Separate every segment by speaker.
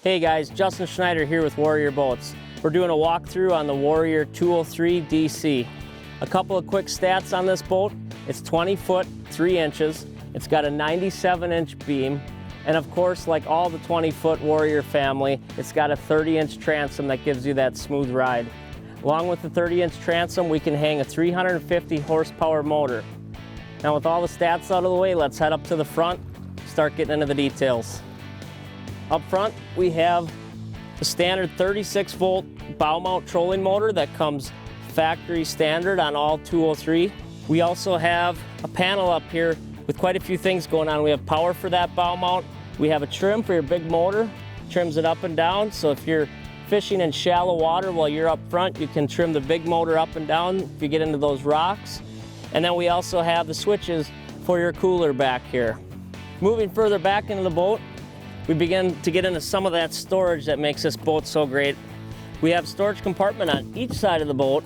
Speaker 1: Hey guys, Justin Schneider here with Warrior Boats. We're doing a walkthrough on the Warrior 203 DC. A couple of quick stats on this boat. It's 20 foot, 3 inches. It's got a 97-inch beam. And of course, like all the 20-foot Warrior family, it's got a 30-inch transom that gives you that smooth ride. Along with the 30-inch transom, we can hang a 350 horsepower motor. Now with all the stats out of the way, let's head up to the front, start getting into the details. Up front, we have the standard 36-volt bow mount trolling motor that comes factory standard on all 203. We also have a panel up here with quite a few things going on. We have power for that bow mount. We have a trim for your big motor, trims it up and down. So if you're fishing in shallow water while you're up front, you can trim the big motor up and down if you get into those rocks. And then we also have the switches for your cooler back here. Moving further back into the boat, we begin to get into some of that storage that makes this boat so great. We have storage compartment on each side of the boat,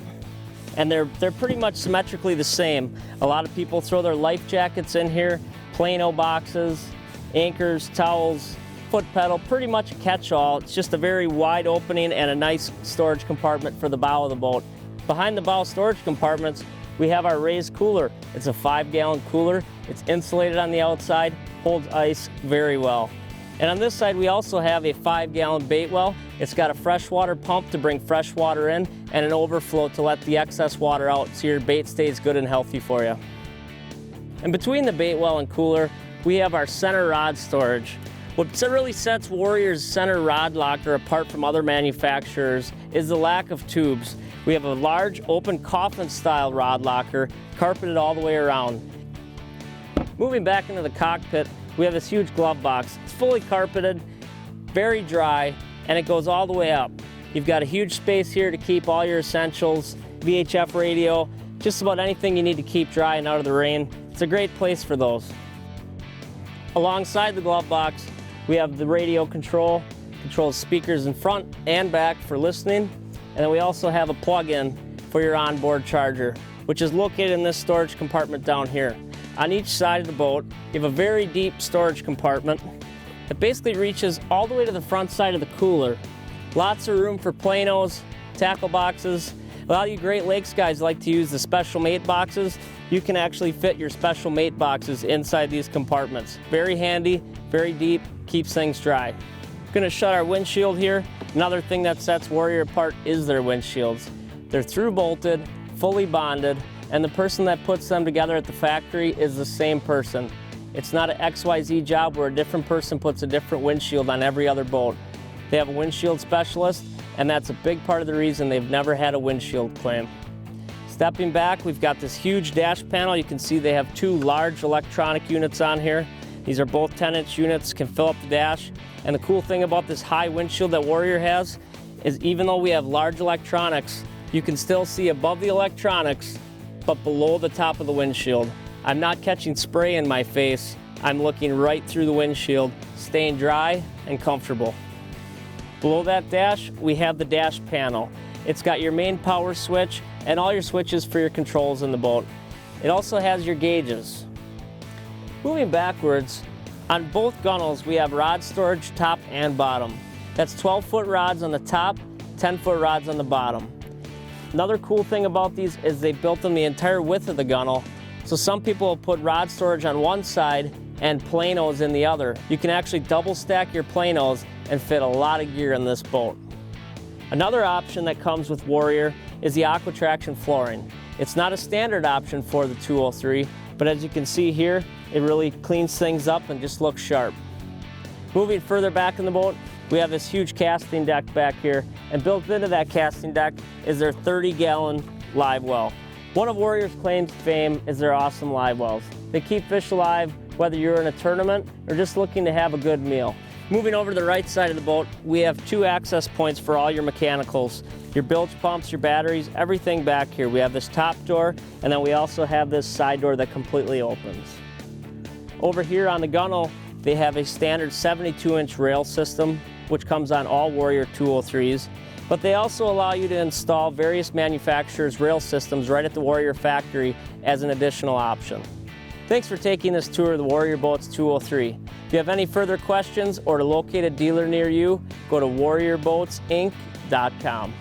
Speaker 1: and they're pretty much symmetrically the same. A lot of people throw their life jackets in here, Plano boxes, anchors, towels, foot pedal, pretty much a catch-all. It's just a very wide opening and a nice storage compartment for the bow of the boat. Behind the bow storage compartments, we have our raised cooler. It's a 5-gallon cooler. It's insulated on the outside, holds ice very well. And on this side, we also have a 5-gallon bait well. It's got a freshwater pump to bring fresh water in and an overflow to let the excess water out so your bait stays good and healthy for you. And between the bait well and cooler, we have our center rod storage. What really sets Warrior's center rod locker apart from other manufacturers is the lack of tubes. We have a large open coffin style rod locker, carpeted all the way around. Moving back into the cockpit, we have this huge glove box. It's fully carpeted, very dry, and it goes all the way up. You've got a huge space here to keep all your essentials, VHF radio, just about anything you need to keep dry and out of the rain. It's a great place for those. Alongside the glove box, we have the radio control, controls speakers in front and back for listening, and then we also have a plug-in for your onboard charger, which is located in this storage compartment down here. On each side of the boat, you have a very deep storage compartment that basically reaches all the way to the front side of the cooler. Lots of room for planos, tackle boxes. A lot of you Great Lakes guys like to use the special mate boxes. You can actually fit your special mate boxes inside these compartments. Very handy, very deep, keeps things dry. I'm gonna shut our windshield here. Another thing that sets Warrior apart is their windshields. They're through bolted, fully bonded, and the person that puts them together at the factory is the same person. It's not an XYZ job where a different person puts a different windshield on every other boat. They have a windshield specialist, and that's a big part of the reason they've never had a windshield claim. Stepping back, we've got this huge dash panel. You can see they have 2 large electronic units on here. These are both 10-inch units, can fill up the dash. And the cool thing about this high windshield that Warrior has is even though we have large electronics, you can still see above the electronics, but below the top of the windshield. I'm not catching spray in my face. I'm looking right through the windshield, staying dry and comfortable. Below that dash, we have the dash panel. It's got your main power switch and all your switches for your controls in the boat. It also has your gauges. Moving backwards, on both gunnels, we have rod storage top and bottom. That's 12-foot rods on the top, 10-foot rods on the bottom. Another cool thing about these is they built them the entire width of the gunnel. So some people will put rod storage on one side and planos in the other. You can actually double stack your planos and fit a lot of gear in this boat. Another option that comes with Warrior is the aqua traction flooring. It's not a standard option for the 203, but as you can see here, it really cleans things up and just looks sharp. Moving further back in the boat, we have this huge casting deck back here, and built into that casting deck is their 30-gallon live well. One of Warrior's claims to fame is their awesome live wells. They keep fish alive whether you're in a tournament or just looking to have a good meal. Moving over to the right side of the boat, we have 2 access points for all your mechanicals, your bilge pumps, your batteries, everything back here. We have this top door, and then we also have this side door that completely opens. Over here on the gunnel, they have a standard 72-inch rail system, which comes on all Warrior 203s, but they also allow you to install various manufacturers' rail systems right at the Warrior factory as an additional option. Thanks for taking this tour of the Warrior Boats 203. If you have any further questions or to locate a dealer near you, go to warriorboatsinc.com.